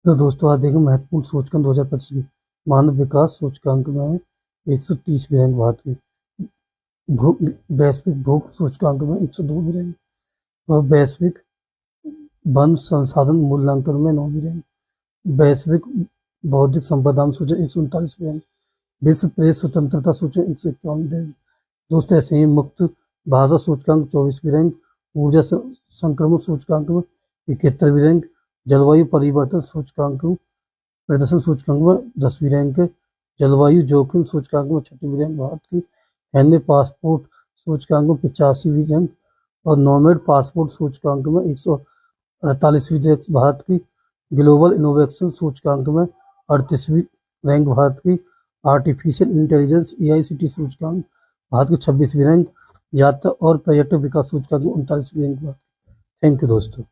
तो दोस्तों आज देखें महत्वपूर्ण सूचकांक 2025 की मानव विकास सूचकांक में 130वीं रैंक भारत की। वैश्विक भूख सूचकांक में 102वीं रैंक और वैश्विक वन संसाधन मूल्यांकन में 9वीं रैंक। वैश्विक बौद्धिक संपदा सूचक 139वीं रैंक। विश्व प्रेस स्वतंत्रता सूचक 151। दोस्तों ऐसे ही मुक्त भाषा सूचकांक 24वीं रैंक। ऊर्जा संक्रमण सूचकांक में 71वीं रैंक। जलवायु परिवर्तन सूचकांक प्रदर्शन सूचकांक में 10वीं रैंक। जलवायु जोखिम सूचकांक में 6वीं रैंक भारत की। सैन्य पासपोर्ट सूचकांक में 85वीं रैंक और नॉमेड पासपोर्ट सूचकांक में 148वीं रैंक भारत की। ग्लोबल इनोवेशन सूचकांक में 38वीं रैंक भारत की। आर्टिफिशियल इंटेलिजेंस AICT सूचकांक भारत की 26वीं रैंक। यात्रा और पर्यटक विकास सूचकांक में 39वीं रैंक भारत की। थैंक यू दोस्तों।